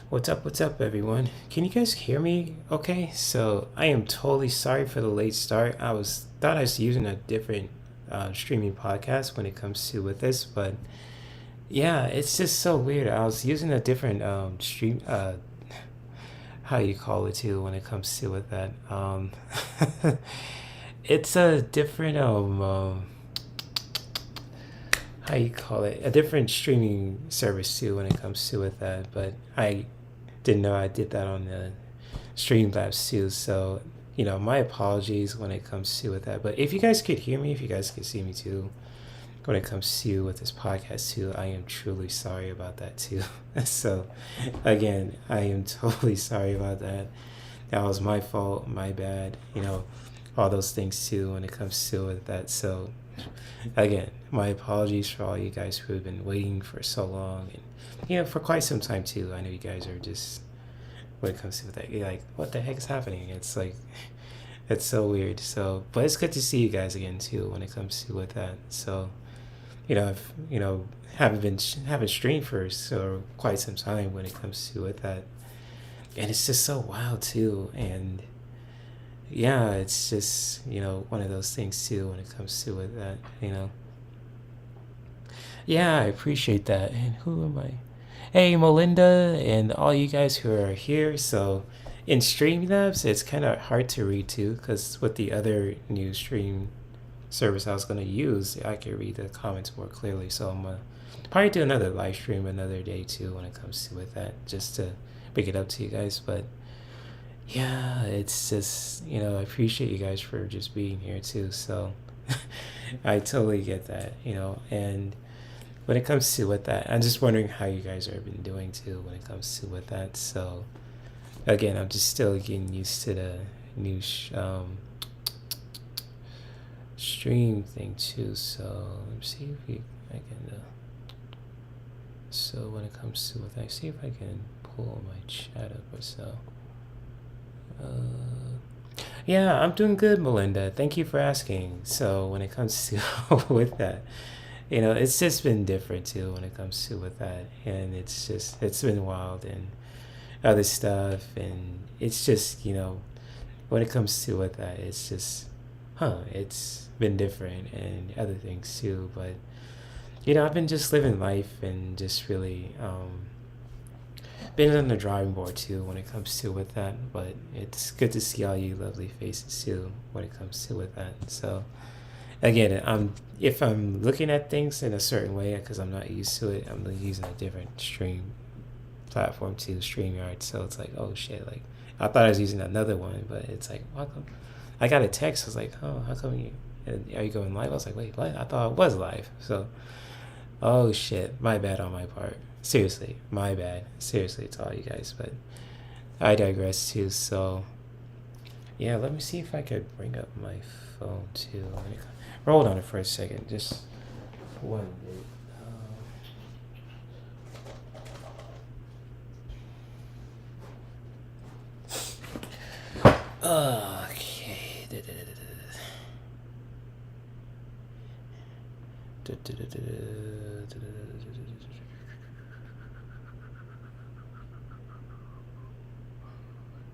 What's up, everyone? Can you guys hear me okay? So, I am totally sorry for the late start. Thought I was using a different streaming podcast when it comes to with this, but yeah, it's just so weird. I was using a different stream, how you call it too when it comes to with that. It's a different how you call it, a different streaming service too when it comes to with that, but I didn't know I did that on the Streamlabs too. So, my apologies when it comes to with that. But if you guys could hear me, if you guys could see me too, when it comes to with this podcast too, I am truly sorry about that too. So, again, I am totally sorry about that. That was my fault, my bad. All those things too when it comes to with that. So, again, my apologies for all you guys who have been waiting for so long and for quite some time too. I know you guys are just when it comes to that, you're like, what the heck is happening? It's like it's so weird. So, but it's good to see you guys again too when it comes to with that. So, I've haven't streamed for so quite some time when it comes to with that, and it's just so wild too. And yeah, it's just one of those things too when it comes to with that. Yeah, I appreciate that. And who am I? Hey, Melinda, and all you guys who are here. So, in Streamlabs, it's kind of hard to read too, because with the other new stream service I was going to use, I can read the comments more clearly. So, I'm going to probably do another live stream another day too when it comes to with that, just to bring it up to you guys. But yeah, it's just, I appreciate you guys for just being here too. So, I totally get that, and when it comes to with that, I'm just wondering how you guys have been doing too when it comes to with that. So again, I'm just still getting used to the new stream thing too. So let me see if I can. So when it comes to with that, see if I can pull my chat up or so. Yeah, I'm doing good, Melinda. Thank you for asking. So when it comes to with that, it's just been different too when it comes to with that, and it's been wild and other stuff, and it's just when it comes to with that, it's just it's been different and other things too. But I've been just living life and just really been on the drawing board too when it comes to with that. But it's good to see all you lovely faces too when it comes to with that. So again, if I'm looking at things in a certain way because I'm not used to it, I'm using a different stream platform to StreamYard. So it's like, oh shit, like I thought I was using another one, but it's like, how come? I got a text. I was like, oh, how come are you going live? I was like, wait, what? I thought I was live. So, oh shit, my bad on my part. Seriously, my bad. Seriously, to all you guys, but I digress too. So, yeah, let me see if I could bring up my phone too. Hold on it for a second, just one minute. Okay.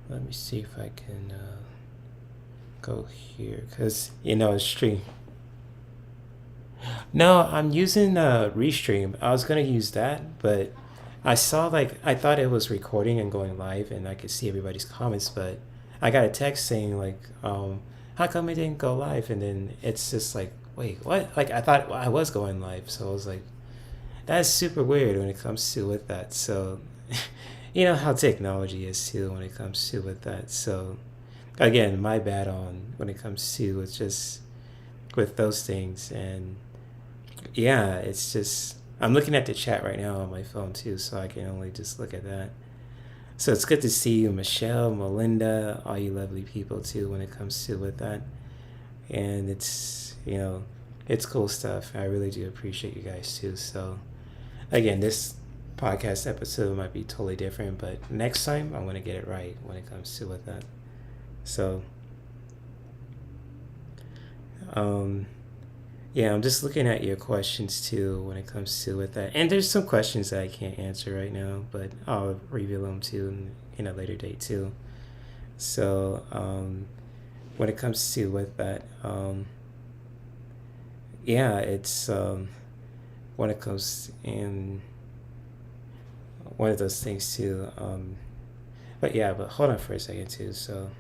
Let me see if I can go here, because stream. No, I'm using Restream. I was gonna use that, but I saw I thought it was recording and going live, and I could see everybody's comments, but I got a text saying how come it didn't go live? And then it's just like, wait, what? Like I thought I was going live, so I was like, that's super weird when it comes to with that. So, how technology is too when it comes to with that. So, again, my bad on when it comes to it's just with those things. And yeah, it's just I'm looking at the chat right now on my phone too, so I can only just look at that. So it's good to see you, Michelle, Melinda, all you lovely people too when it comes to with that. And it's it's cool stuff. I really do appreciate you guys too. So again, this podcast episode might be totally different, but next time I'm gonna get it right when it comes to with that. So Yeah, I'm just looking at your questions too when it comes to with that. And there's some questions that I can't answer right now, but I'll reveal them too in a later date too. So, when it comes to with that, yeah, it's when it comes in one of those things too. But yeah, but hold on for a second too. So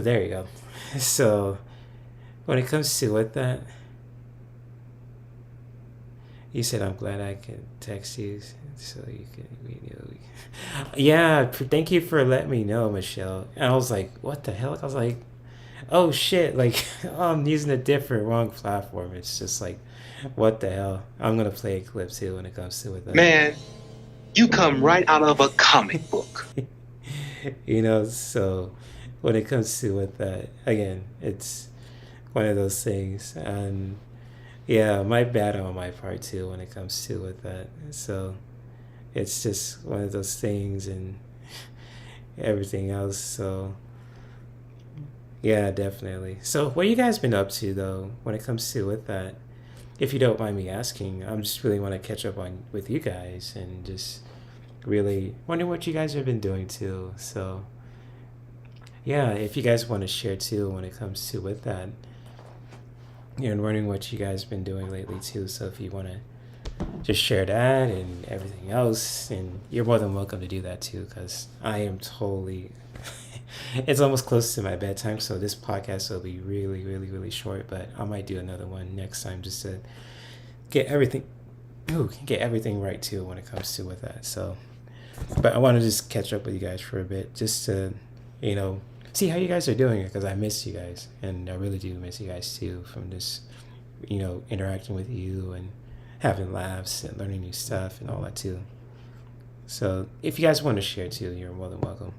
there you go. So when it comes to with that, you said I'm glad I can text you so you can, yeah. Thank you for letting me know, Michelle. And I was like, what the hell? I was like, oh shit, like I'm using a different wrong platform. It's just like, what the hell? I'm gonna play a clip too when it comes to with that. Man, you come right out of a comic book. So when it comes to with that, again, it's one of those things, and yeah, my bad on my part too when it comes to with that. So it's just one of those things and everything else. So yeah, definitely. So what you guys been up to though when it comes to with that? If you don't mind me asking, I'm just really want to catch up on with you guys and just really wonder what you guys have been doing too. So yeah, if you guys want to share too when it comes to with that, and wondering what you guys been doing lately too. So if you want to just share that and everything else, and you're more than welcome to do that too, because I am totally. It's almost close to my bedtime, so this podcast will be really, really, really short. But I might do another one next time just to get everything, get everything right too when it comes to with that. So, but I want to just catch up with you guys for a bit, just to, you know, see how you guys are doing, because I miss you guys, and I really do miss you guys too. From just, interacting with you and having laughs and learning new stuff and all that too. So if you guys want to share too, you're more than welcome.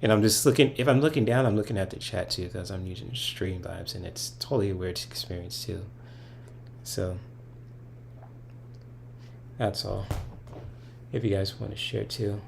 And I'm just looking. If I'm looking down, I'm looking at the chat too because I'm using Streamlabs, and it's totally a weird experience too. So that's all. If you guys want to share too.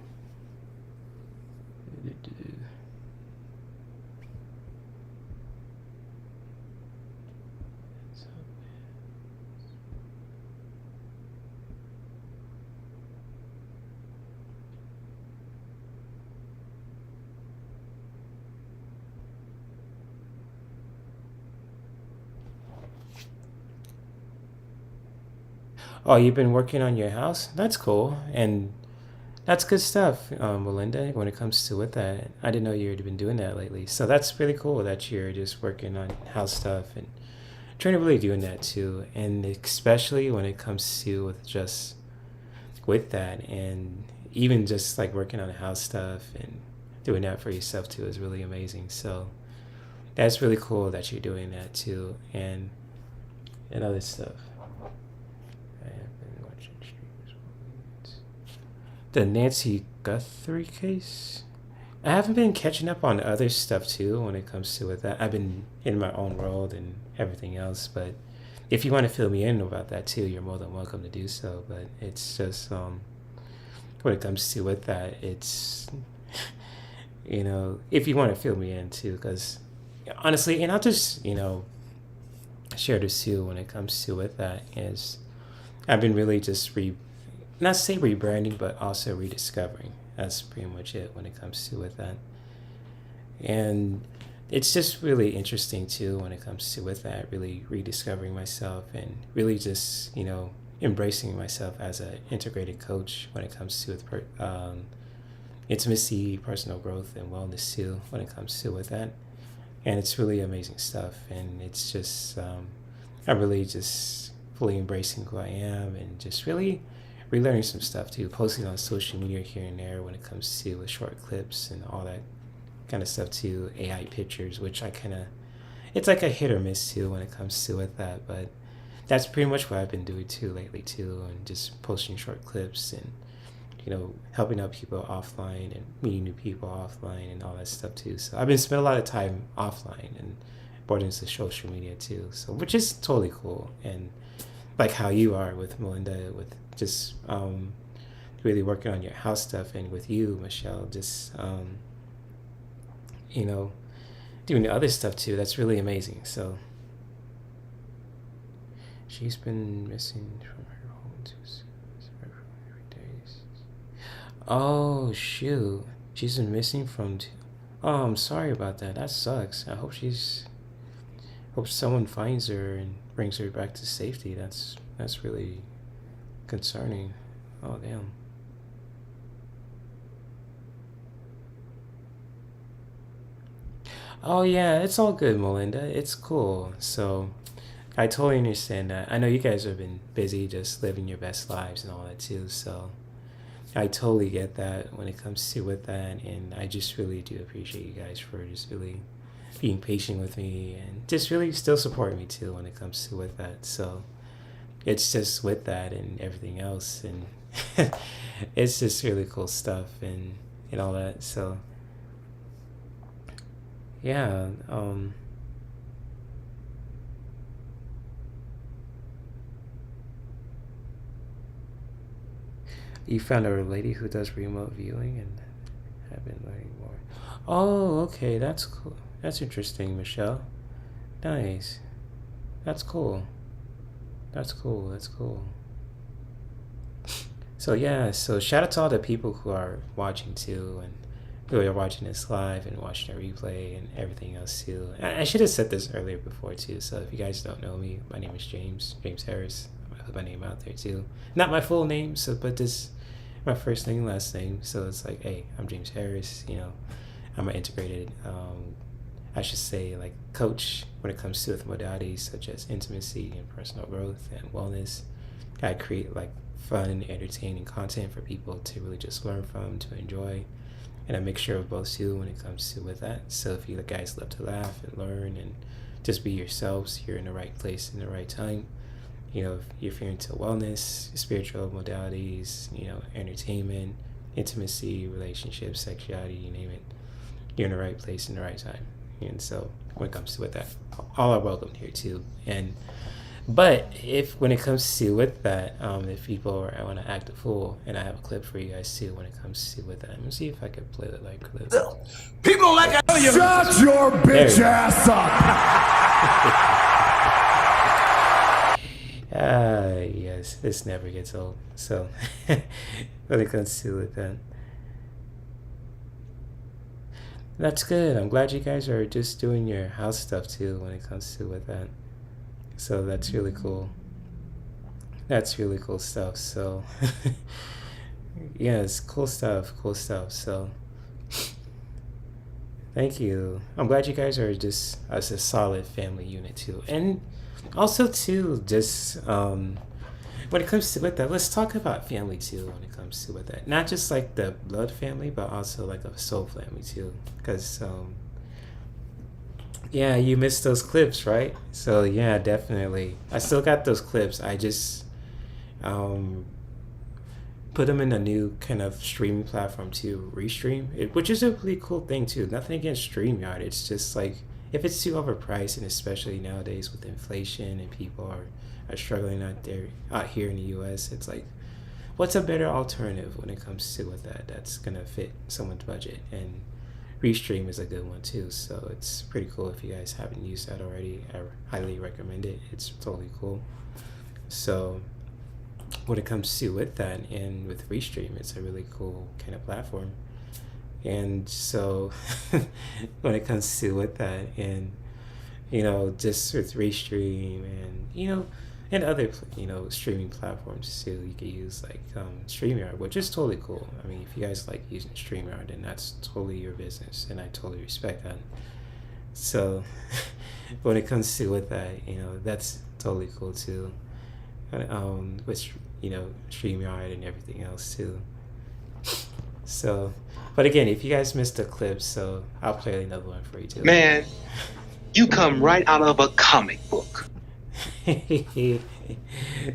Oh, you've been working on your house? That's cool. And that's good stuff, Melinda, when it comes to with that. I didn't know you'd been doing that lately. So that's really cool that you're just working on house stuff and trying to really doing that too. And especially when it comes to with just with that and even just like working on house stuff and doing that for yourself too is really amazing. So that's really cool that you're doing that too and other stuff. I have been watching streams. The Nancy Guthrie case. I haven't been catching up on other stuff too when it comes to it. That I've been in my own world and everything else. But if you want to fill me in about that too, you're more than welcome to do so. But it's just when it comes to with that, it's if you want to fill me in too, because honestly, and I'll just share this too when it comes to with that is I've been really just not say rebranding, but also rediscovering. That's pretty much it when it comes to with that. And it's just really interesting too when it comes to with that, really rediscovering myself and really just, embracing myself as an integrated coach when it comes to intimacy, personal growth, and wellness too when it comes to with that. And it's really amazing stuff. And it's just, I'm really just fully embracing who I am and just really relearning some stuff too, posting on social media here and there when it comes to short clips and all that kind of stuff too, AI pictures, which it's like a hit or miss too when it comes to with that, but that's pretty much what I've been doing too lately too, and just posting short clips and helping out people offline and meeting new people offline and all that stuff too. So I've been spending a lot of time offline and brought into social media too. So which is totally cool. And like how you are with Melinda, with just really working on your house stuff, and with you, Michelle, just you know, doing the other stuff too. That's really amazing. So she's been missing from her home to every day. Oh shoot, she's been missing from. Oh, I'm sorry about that. That sucks. I hope someone finds her and brings her back to safety. That's really concerning. Oh damn. Oh yeah, it's all good, Melinda. It's cool. So I totally understand that. I know you guys have been busy just living your best lives and all that too. So I totally get that when it comes to with that, and I just really do appreciate you guys for just really being patient with me and just really still supporting me too when it comes to with that. So it's just with that and everything else, and it's just really cool stuff and all that. So yeah, you found a lady who does remote viewing and have been learning more. Oh, okay, that's cool. That's interesting, Michelle. Nice. That's cool. That's cool. That's cool. So yeah, so shout out to all the people who are watching too, and who are watching this live and watching the replay and everything else too. I should have said this earlier before too. So if you guys don't know me, my name is James Harris. I put my name out there too. Not my full name, so but this my first name, last name. So it's like, hey, I'm James Harris. I'm an integrated, I should say, like coach when it comes to modalities such as intimacy and personal growth and wellness. I create like fun, entertaining content for people to really just learn from, to enjoy, and a mixture of both too when it comes to with that. So if you guys love to laugh and learn and just be yourselves, you're in the right place in the right time. If you're into wellness, spiritual modalities, entertainment, intimacy, relationships, sexuality, you name it, you're in the right place in the right time. And so when it comes to with that, all are welcome here too. But if when it comes to with that, if people want to act a fool, and I have a clip for you guys too when it comes to with that. Let me see if I can play the like clip. People like I tell you, shut your bitch ass up. Yes, this never gets old. So when it comes to with that, that's good. I'm glad you guys are just doing your house stuff too when it comes to with that. So that's really cool. That's really cool stuff. So yeah, it's cool stuff. Cool stuff. So thank you. I'm glad you guys are just as a solid family unit too. And also too, just when it comes to with that, let's talk about family too when it comes to with that. Not just like the blood family, but also like a soul family too. Because yeah, you missed those clips, right? So yeah, definitely. I still got those clips. I just put them in a new kind of streaming platform to restream it, which is a really cool thing too. Nothing against StreamYard. It's just like if it's too overpriced, and especially nowadays with inflation and people are struggling out here in the U.S., it's like, what's a better alternative when it comes to with that's gonna fit someone's budget? And Restream is a good one too, so it's pretty cool. If you guys haven't used that already, I highly recommend it. It's totally cool. So when it comes to with that and with Restream, it's a really cool kind of platform. And so when it comes to with that, and just with Restream and other streaming platforms too, you could use like StreamYard, which is totally cool. I mean, if you guys like using StreamYard, then that's totally your business, and I totally respect that. So when it comes to with that, that's totally cool too. With StreamYard and everything else too. So, but again, if you guys missed the clip, so I'll play another one for you too. Man, you come right out of a comic book.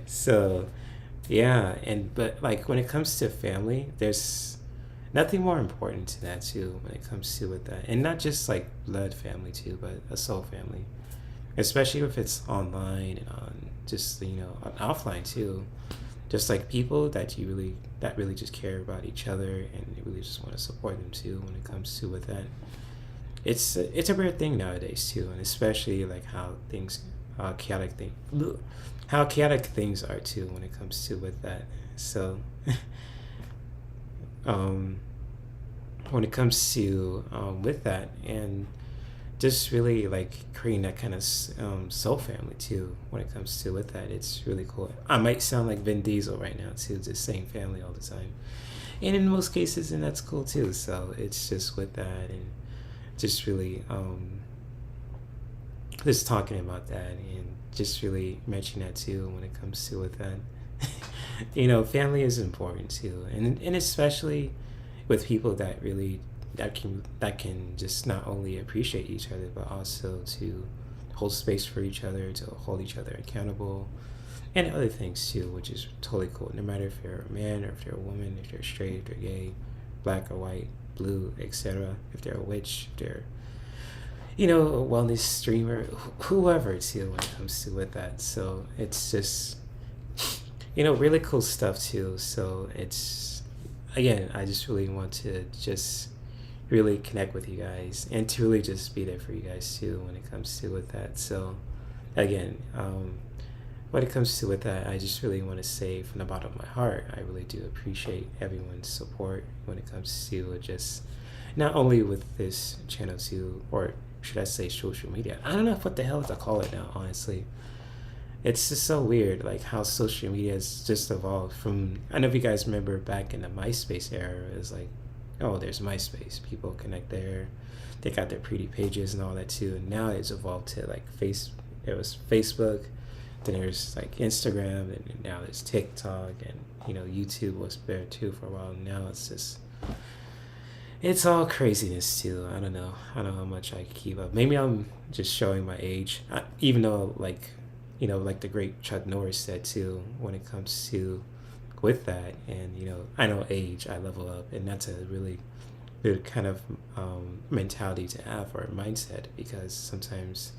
So Yeah, and but like when it comes to family, there's nothing more important to that too when it comes to with that. And not just like blood family too, but a soul family. Especially if it's online and on just on offline too. Just like people that really just care about each other and really just want to support them too when it comes to with that. It's a rare thing nowadays too, and especially like chaotic thing how chaotic things are too when it comes to with that. So um, when it comes to with that and just really like creating that kind of soul family too when it comes to with that, it's really cool. I might sound like Vin Diesel right now too, just saying family all the time, and in most cases, and that's cool too. So it's just with that and just really just talking about that and just really mentioning that too when it comes to with that. Family is important too, and especially with people that really that can just not only appreciate each other but also to hold space for each other, to hold each other accountable, and other things too, which is totally cool. No matter if you're a man or if you're a woman, if they're straight, if they're gay, black or white, blue, etc. If they're a witch, if they're a wellness streamer, whoever too when it comes to with that. So it's just really cool stuff too. So it's again, I just really want to just really connect with you guys and to really just be there for you guys too when it comes to with that. So again, when it comes to with that, I just really want to say from the bottom of my heart, I really do appreciate everyone's support when it comes to just not only with this channel too, or should I say social media. I don't know what the hell to call it now, honestly. It's just so weird, like how social media has just evolved from. I know if you guys remember back in the MySpace era, it was like, oh, there's MySpace. People connect there. They got their pretty pages and all that too. And now it's evolved to like It was Facebook. Then there's like Instagram, and now there's TikTok, and YouTube was there too for a while. Now it's all craziness too. I don't know. I don't know how much I keep up. Maybe I'm just showing my age, even though like like the great Chuck Norris said too, when it comes to with that, and I know age, I level up, and that's a really good kind of mentality to have or mindset, because sometimes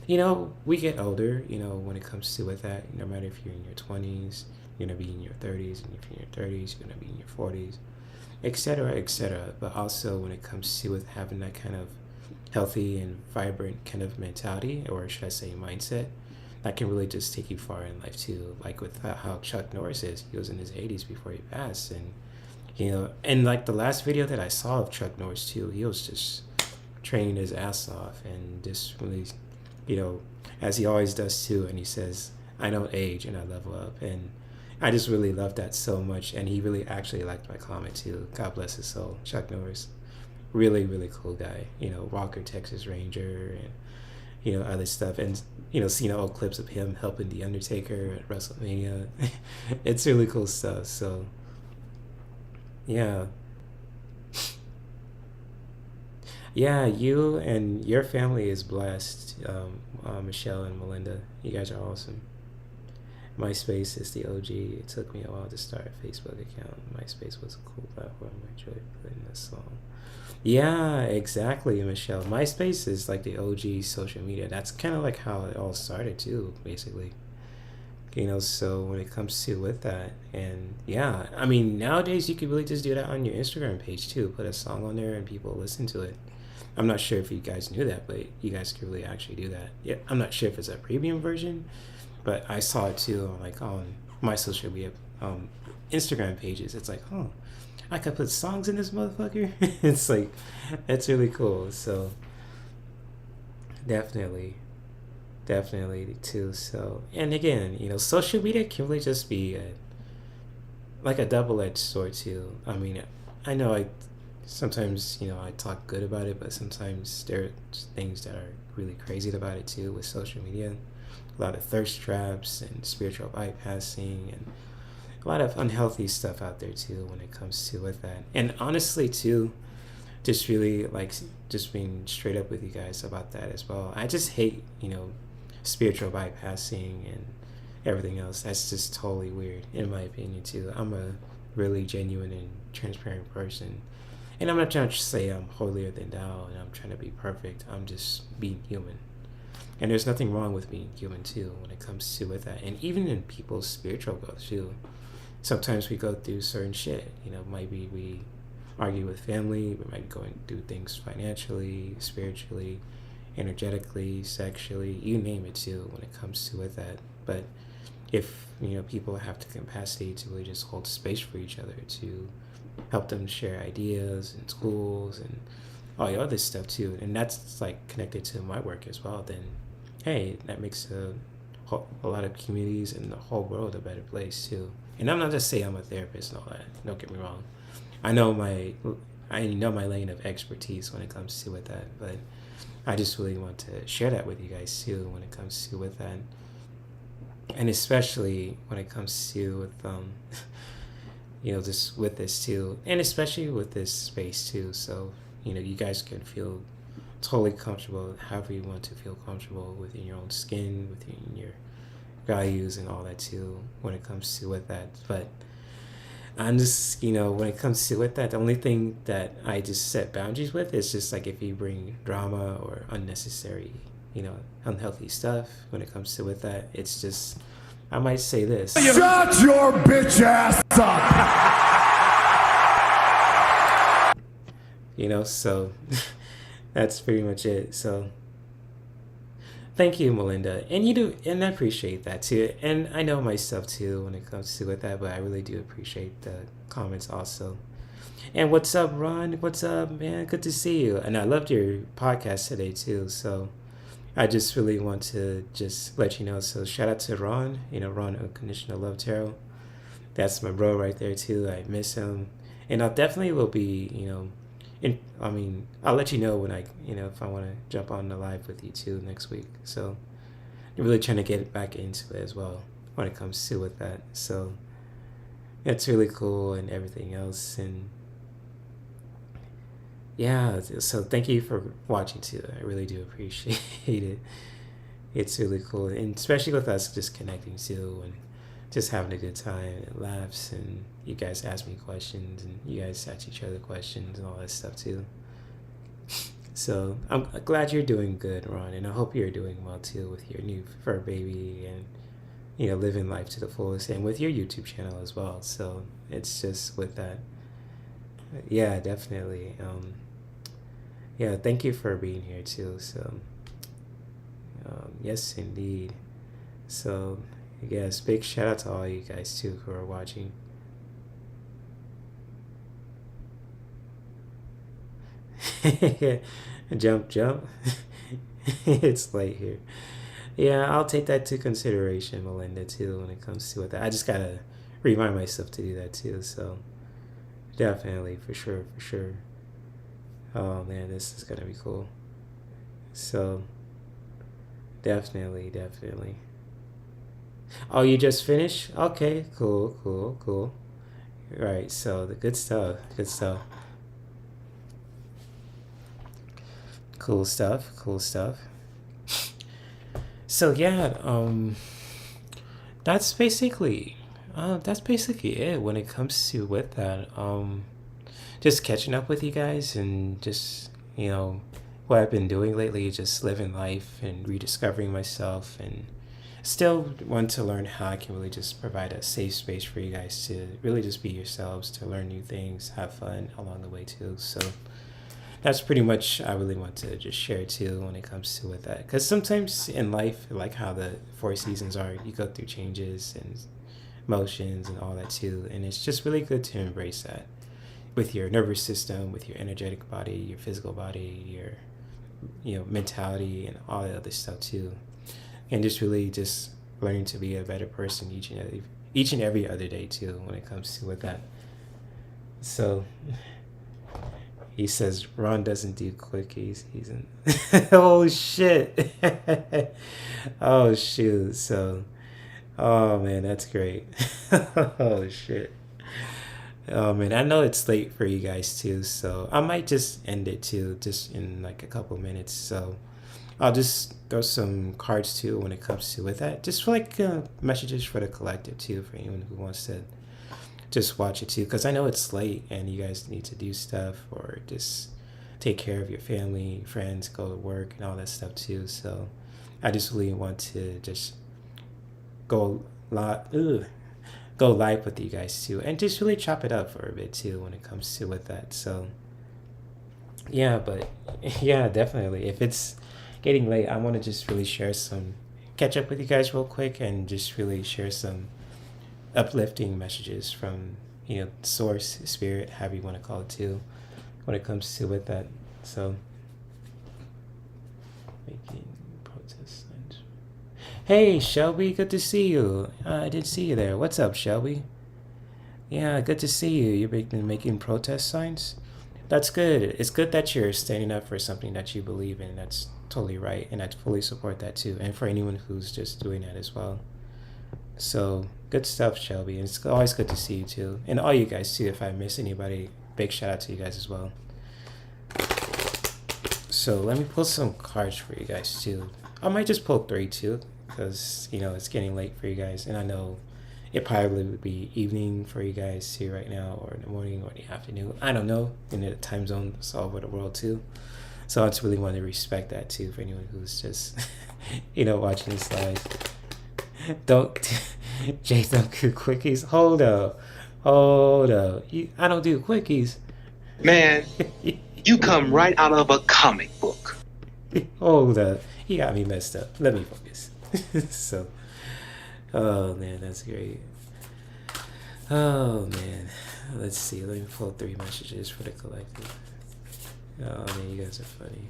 we get older, when it comes to with that, no matter if you're in your 20s, you're gonna be in your 30s, and if you're in your 30s, you're gonna be in your 40s, etc., etc. But also when it comes to with having that kind of healthy and vibrant kind of mentality, or should I say mindset, that can really just take you far in life too. Like with how Chuck Norris is, he was in his 80s before he passed, and and like the last video that I saw of Chuck Norris too, he was just training his ass off and just really, as he always does too. And he says, "I don't age and I level up," and I just really love that so much. And he really actually liked my comment too. God bless his soul, Chuck Norris. Really, really cool guy. Walker, Texas Ranger, and other stuff, and seeing old clips of him helping the Undertaker at WrestleMania. It's really cool stuff. So yeah, you and your family is blessed. Michelle and Melinda, you guys are awesome. MySpace is the OG. It took me a while to start a Facebook account. MySpace was a cool platform. I enjoyed putting this song. Yeah, exactly, Michelle. MySpace is like the OG social media. That's kind of like how it all started too, basically. So when it comes to with that, and yeah, I mean, nowadays you could really just do that on your Instagram page too. Put a song on there and people listen to it. I'm not sure if you guys knew that, but you guys could really actually do that. Yeah, I'm not sure if it's a premium version, but I saw it too on my social media Instagram pages. It's like, oh, I could put songs in this motherfucker. It's like, it's really cool. So definitely too. So, and again, social media can really just be like a double-edged sword too. I mean, I know I sometimes I talk good about it, but sometimes there are things that are really crazy about it too with social media. A lot of thirst traps and spiritual bypassing, and a lot of unhealthy stuff out there too when it comes to with that. And honestly too, just really like just being straight up with you guys about that as well. I just hate spiritual bypassing everything else. That's just totally weird, in my opinion, too. I'm a really genuine and transparent person. And I'm not trying to say I'm holier than thou and I'm trying to be perfect. I'm just being human. And there's nothing wrong with being human, too, when it comes to with that. And even in people's spiritual growth, too. Sometimes we go through certain shit. Maybe we argue with family. We might be going through things financially, spiritually, energetically, sexually, you name it too when it comes to with that. But if people have the capacity to really just hold space for each other, to help them share ideas in schools and all the other stuff too, and that's like connected to my work as well, then hey, that makes a lot of communities and the whole world a better place too. And I'm not just saying I'm a therapist and all that, don't get me wrong. I know my lane of expertise when it comes to with that, but I just really want to share that with you guys too when it comes to with that, and especially when it comes to with just with this too, and especially with this space too. So you guys can feel totally comfortable, however you want to feel comfortable within your own skin, within your values and all that too when it comes to with that. But I'm just, when it comes to with that, the only thing that I just set boundaries with is just like if you bring drama or unnecessary, unhealthy stuff when it comes to with that, it's just, I might say this. Shut your bitch ass up! So that's pretty much it. So thank you, Melinda. And you do, and I appreciate that too. And I know myself too when it comes to with that, but I really do appreciate the comments also. And what's up, Ron? What's up, man? Good to see you. And I loved your podcast today too. So I just really want to just let you know. So shout out to Ron, Ron Unconditional Love Tarot. That's my bro right there too. I miss him. And I'll definitely will be, I'll let you know when if I want to jump on the live with you too next week. So I'm really trying to get back into it as well when it comes to with that. So it's really cool and everything else. And yeah, so thank you for watching too. I really do appreciate it. It's really cool. And especially with us just connecting too and just having a good time and laughs, and you guys ask me questions and you guys ask each other questions and all that stuff too. So I'm glad you're doing good, Ron, and I hope you're doing well too with your new fur baby and living life to the fullest, and with your YouTube channel as well. So it's just with that, yeah, definitely. Yeah, thank you for being here too. So yes, indeed. So yes, big shout out to all you guys too who are watching. Jump. It's late here. Yeah, I'll take that to consideration, Melinda, too, when it comes to it. I just gotta remind myself to do that too. So definitely, for sure. Oh man, this is gonna be cool. So definitely. Oh, you just finished? Okay, cool. Right, so the good stuff. Cool stuff. So yeah, that's basically it when it comes to with that. Just catching up with you guys and just what I've been doing lately, just living life and rediscovering myself, and still want to learn how I can really just provide a safe space for you guys to really just be yourselves, to learn new things, have fun along the way too. So that's pretty much I really want to just share too when it comes to with that, because sometimes in life, like how the 4 seasons are, you go through changes and emotions and all that too, and it's just really good to embrace that with your nervous system, with your energetic body, your physical body, your mentality, and all the other stuff too, and just really just learning to be a better person each and every other day too when it comes to with that. So he says Ron doesn't do quickies. He's in. Oh shit. Oh shoot. So, oh man, that's great. Oh shit. Oh man, I know it's late for you guys too, so I might just end it too, just in like a couple minutes. So I'll just throw some cards too when it comes to with that. Just for like messages for the collective too, for anyone who wants to just watch it too. Because I know it's late and you guys need to do stuff or just take care of your family, friends, go to work and all that stuff too. So I just really want to just go live, go live with you guys too, and just really chop it up for a bit too when it comes to with that. So yeah, but yeah, definitely. If it's getting late, I want to just really share some, catch up with you guys real quick, and just really share some uplifting messages from source, spirit, however you want to call it too, when it comes to with that. So making protest signs. Hey Shelby, good to see you. I didn't see you there. What's up, Shelby? Yeah, good to see you. You've been making protest signs. That's good. It's good that you're standing up for something that you believe in. That's totally right, and I fully support that too. And for anyone who's just doing that as well. So good stuff, Shelby. And it's always good to see you too, and all you guys too. If I miss anybody, big shout out to you guys as well. So let me pull some cards for you guys too. I might just pull 3 too, because it's getting late for you guys, and I know it probably would be evening for you guys too right now, or in the morning or the afternoon. I don't know, in the time zones all over the world too. So I just really want to respect that too for anyone who's just watching this live. Don't Jay, don't do quickies. Hold up. I don't do quickies. Man, you come right out of a comic book. Hold up. You got me messed up. Let me focus. So, oh man, that's great. Oh man, let's see. Let me pull 3 messages for the collective. Oh man, you guys are funny.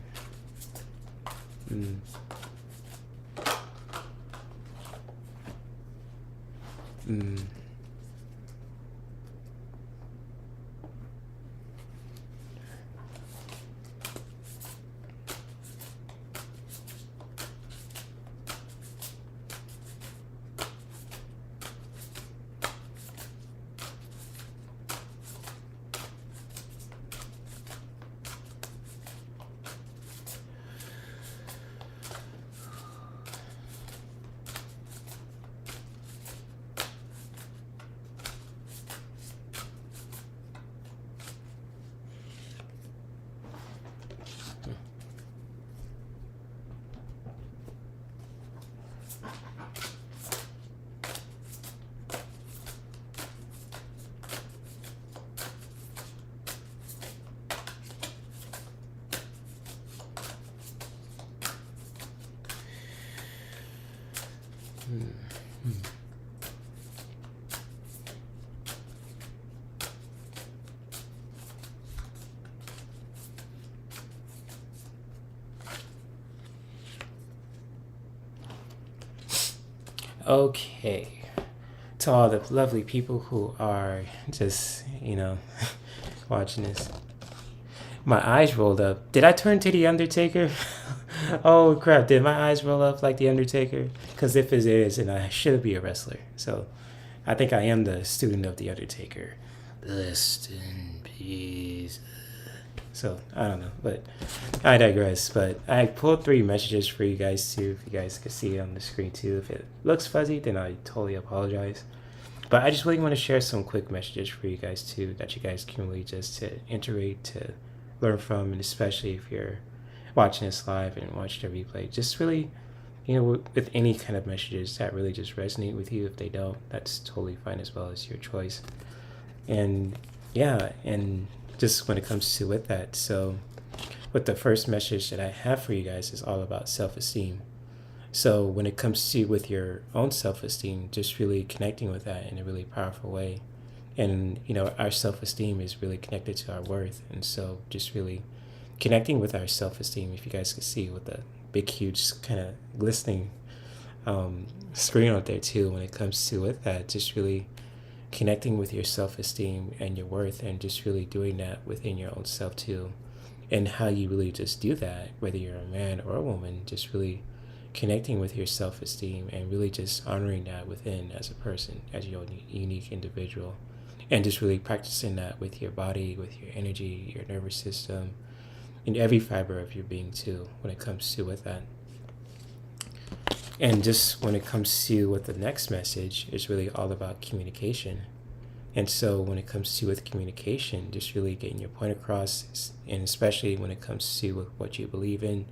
Okay. To all the lovely people who are just, watching this. My eyes rolled up. Did I turn to the Undertaker? Oh crap, did my eyes roll up like the Undertaker? Because if it is, then I should be a wrestler. So I think I am the student of the Undertaker. Rest in peace. So I don't know, but I digress. But I pulled 3 messages for you guys too, if you guys can see it on the screen too. If it looks fuzzy, then I totally apologize. But I just really want to share some quick messages for you guys too, that you guys can really just to iterate, to learn from, and especially if you're watching this live and watching the replay, just really, with any kind of messages that really just resonate with you. If they don't, that's totally fine as well. As your choice. And yeah, and just when it comes to with that, so with the first message that I have for you guys is all about self-esteem. So when it comes to with your own self-esteem, just really connecting with that in a really powerful way. And our self-esteem is really connected to our worth, and so just really connecting with our self-esteem, if you guys can see with the big huge kind of glistening screen out there too, when it comes to with that, just really connecting with your self-esteem and your worth, and just really doing that within your own self too. And how you really just do that, whether you're a man or a woman, just really connecting with your self-esteem and really just honoring that within as a person, as your unique individual, and just really practicing that with your body, with your energy, your nervous system, in every fiber of your being too, when it comes to with that. And just when it comes to with the next message, it's really all about communication. And so when it comes to with communication, just really getting your point across, and especially when it comes to with what you believe in,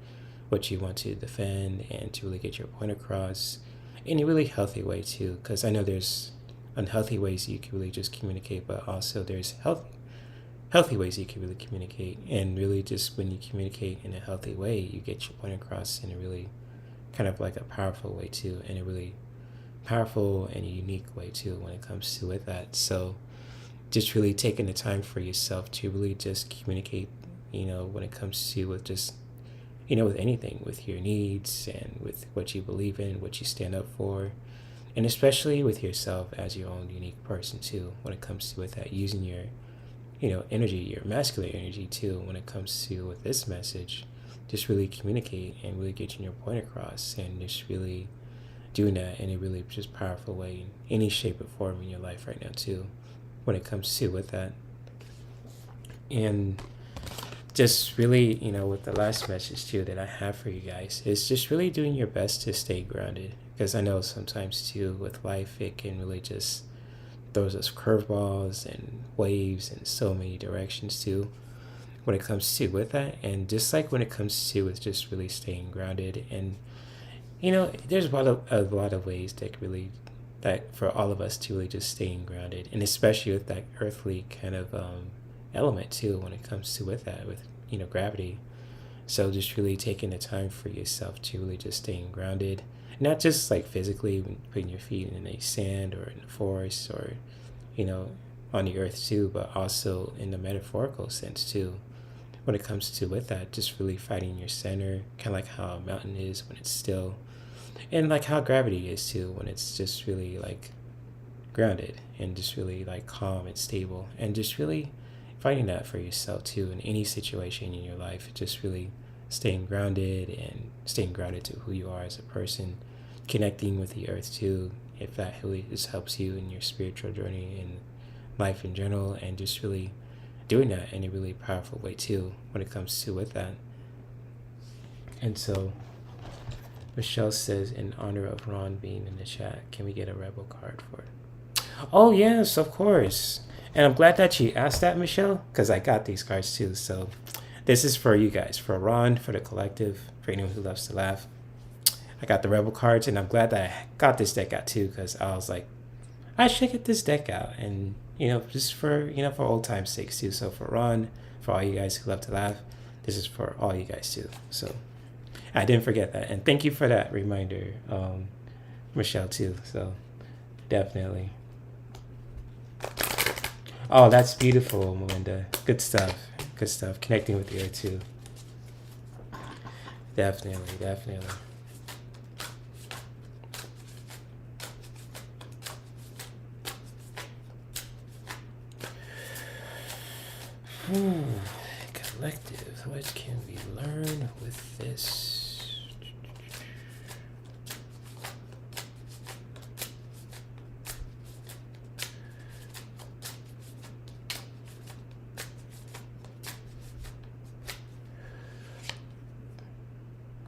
what you want to defend, and to really get your point across in a really healthy way too. Because I know there's unhealthy ways you can really just communicate, but also there's healthy ways you can really communicate. And really just when you communicate in a healthy way, you get your point across in a really kind of like a powerful way too, and a really powerful and a unique way too when it comes to with that. So just really taking the time for yourself to really just communicate, when it comes to with just, with anything, with your needs and with what you believe in, what you stand up for, and especially with yourself as your own unique person too when it comes to with that, using your, energy, your masculine energy too when it comes to with this message. Just really communicate and really getting your point across, and just really doing that in a really just powerful way in any shape or form in your life right now too when it comes to with that. And just really, with the last message too that I have for you guys is just really doing your best to stay grounded, because I know sometimes too with life it can really just throws us curveballs and waves in so many directions too when it comes to with that. And just like when it comes to with just really staying grounded, and there's a lot of ways that really that for all of us to really just staying grounded, and especially with that earthly kind of element too when it comes to with that, with gravity. So just really taking the time for yourself to really just staying grounded, not just like physically putting your feet in the sand or in the forest or on the earth too, but also in the metaphorical sense too when it comes to with that, just really finding your center, kind of like how a mountain is when it's still, and like how gravity is too when it's just really like grounded and just really like calm and stable, and just really finding that for yourself too in any situation in your life, just really staying grounded and staying grounded to who you are as a person, connecting with the earth too, if that really just helps you in your spiritual journey and life in general, and just really doing that in a really powerful way too when it comes to with that. And so Michelle says, in honor of Ron being in the chat, can we get a rebel card for it? Oh yes, of course. And I'm glad that you asked that, Michelle, because I got these cards too. So this is for you guys, for Ron, for the collective, for anyone who loves to laugh. I got the rebel cards, and I'm glad that I got this deck out too, because I was like, I should get this deck out, and just for for old time's sake too. So for Ron, for all you guys who love to laugh, this is for all you guys too. So I didn't forget that, and thank you for that reminder, Michelle too. So definitely. Oh, that's beautiful, Melinda. Good stuff. Good stuff. Connecting with the earth too. Definitely, definitely. Collective, what can we learn with this?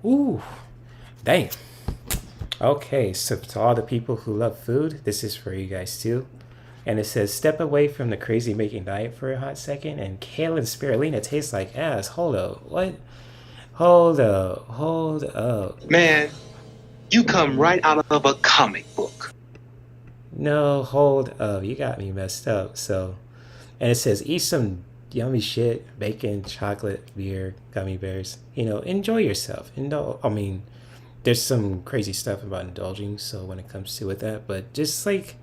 Ooh, dang. Okay, so to all the people who love food, this is for you guys too. And it says, step away from the crazy making diet for a hot second, and kale and spirulina taste like ass. Hold up. What? Hold up. Hold up. Man, you come right out of a comic book. No, hold up. You got me messed up. So, and it says, eat some yummy shit, bacon, chocolate, beer, gummy bears. Enjoy yourself. There's some crazy stuff about indulging, so when it comes to with that, but just like,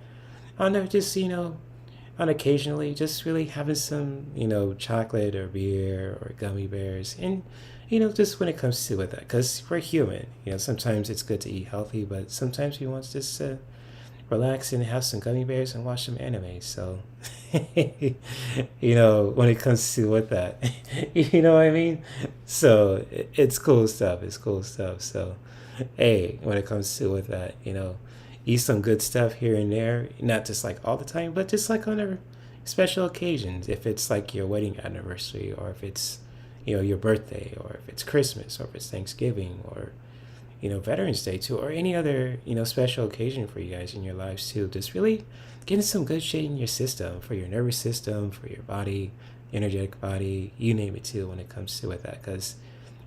on there, just on occasionally, just really having some chocolate or beer or gummy bears, and just when it comes to with that, because we're human. Sometimes it's good to eat healthy, but sometimes we want just to relax and have some gummy bears and watch some anime. So when it comes to with that, you know what I mean. So it's cool stuff. It's cool stuff. So hey, when it comes to with that, eat some good stuff here and there, not just like all the time, but just like on a special occasions. If it's like your wedding anniversary, or if it's your birthday, or if it's Christmas, or if it's Thanksgiving, or Veterans Day too, or any other, special occasion for you guys in your lives too. Just really getting some good shit in your system, for your nervous system, for your body, energetic body, you name it too, when it comes to with that. Because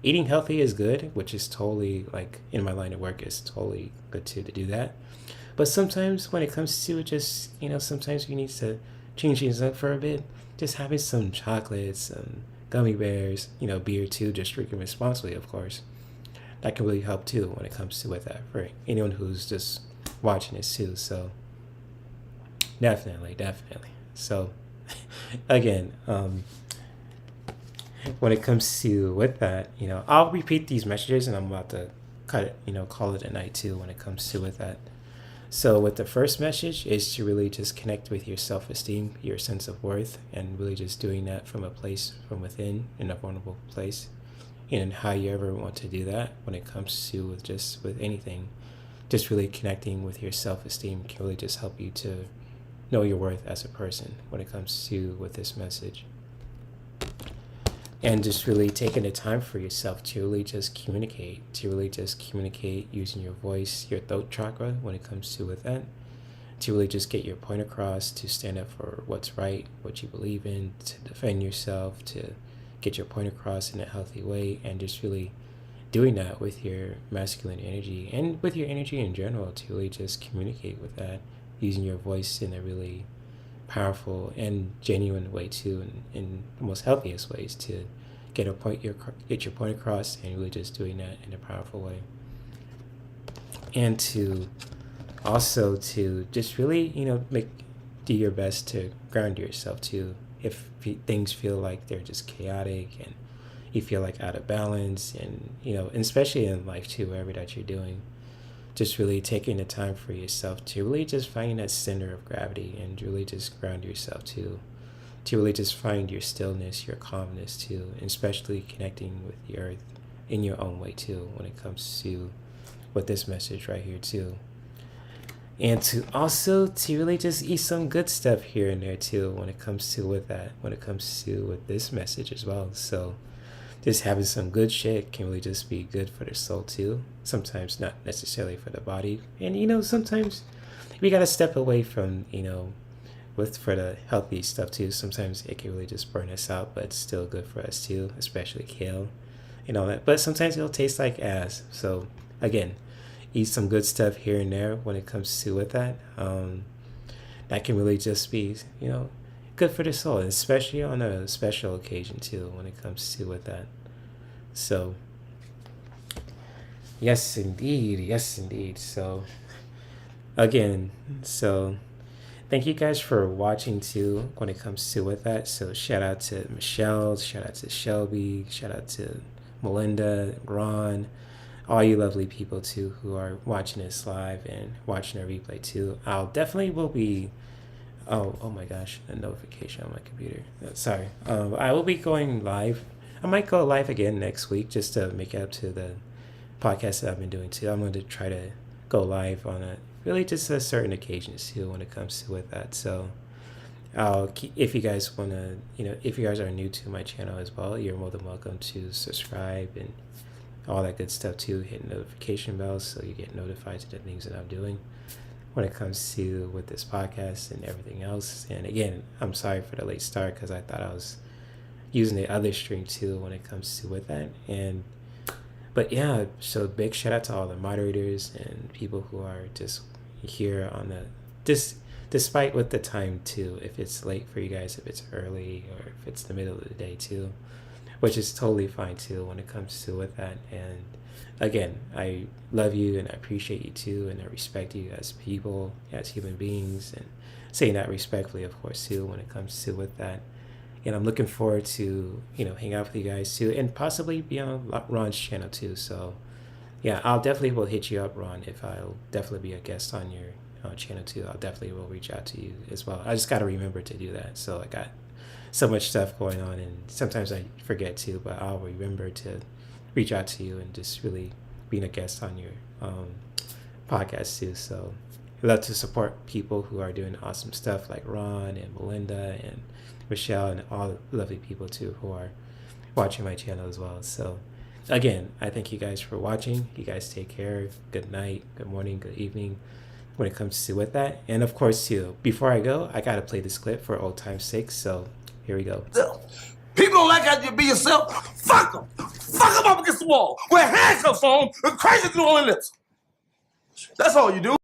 eating healthy is good, which is totally, like, in my line of work, is totally good too to do that. But sometimes when it comes to just, sometimes you need to change things up for a bit. Just having some chocolates, some gummy bears, beer too, just drinking responsibly, of course. That can really help too when it comes to with that for anyone who's just watching this too. So definitely. So again, when it comes to with that, I'll repeat these messages and I'm about to cut it, call it a night too when it comes to with that. So with the first message is to really just connect with your self-esteem, your sense of worth, and really just doing that from a place from within, in a vulnerable place. And how you ever want to do that when it comes to with anything, just really connecting with your self-esteem can really just help you to know your worth as a person when it comes to with this message. And just really taking the time for yourself to really just communicate, using your voice, your throat chakra when it comes to with that, to really just get your point across, to stand up for what's right, what you believe in, to defend yourself, to get your point across in a healthy way, and just really doing that with your masculine energy and with your energy in general, to really just communicate with that, using your voice in a really powerful and genuine way too, and in the most healthiest ways to get your point across, and really just doing that in a powerful way. And to also to just really do your best to ground yourself too, if things feel like they're just chaotic and you feel like out of balance, and and especially in life too, wherever that you're doing, just really taking the time for yourself to really just find that center of gravity and really just ground yourself to really just find your stillness, your calmness too, and especially connecting with the earth in your own way too when it comes to with this message right here too. And to also to really just eat some good stuff here and there too when it comes to with this message as well. So just having some good shit can really just be good for the soul too. Sometimes not necessarily for the body. And sometimes we gotta step away from, for the healthy stuff too. Sometimes it can really just burn us out, but it's still good for us too, especially kale and all that. But sometimes it'll taste like ass. So again, eat some good stuff here and there when it comes to with that. That can really just be, good for the soul, especially on a special occasion too when it comes to with that. So yes indeed. So again, thank you guys for watching too when it comes to with that. So shout out to Michelle, shout out to Shelby, shout out to Melinda, Ron, all you lovely people too who are watching this live and watching a replay too. I'll definitely will be oh my gosh, a notification on my computer. Sorry. I will be going live. I might go live again next week just to make it up to the podcast that I've been doing too. I'm going to try to go live on just a certain occasions too when it comes to with that. So if you guys want to, if you guys are new to my channel as well, you're more than welcome to subscribe and all that good stuff too. Hit notification bells so you get notified to the things that I'm doing when it comes to with this podcast and everything else. And again, I'm sorry for the late start because I thought I was using the other stream too when it comes to with that. But yeah, so big shout out to all the moderators and people who are just here on despite with the time too, if it's late for you guys, if it's early, or if it's the middle of the day too, which is totally fine too when it comes to with that. And again, I love you and I appreciate you too, and I respect you as people, as human beings, and saying that respectfully, of course, too, when it comes to with that. And I'm looking forward to, hang out with you guys too, and possibly be on Ron's channel too. So yeah, I'll definitely will hit you up, Ron, if I'll definitely be a guest on your channel too. I'll definitely will reach out to you as well. I just got to remember to do that. So I got so much stuff going on, and sometimes I forget too, but I'll remember to reach out to you and just really being a guest on your podcast too. So I love to support people who are doing awesome stuff like Ron and Melinda and Michelle and all the lovely people too who are watching my channel as well. So again, I thank you guys for watching. You guys take care. Good night, good morning, good evening when it comes to with that. And of course, too, before I go, I got to play this clip for old time's sake. So here we go. People don't like how you be yourself. Fuck them. Fuck them up against the wall. Wear handcuffs on and crazy through all the lips. That's all you do.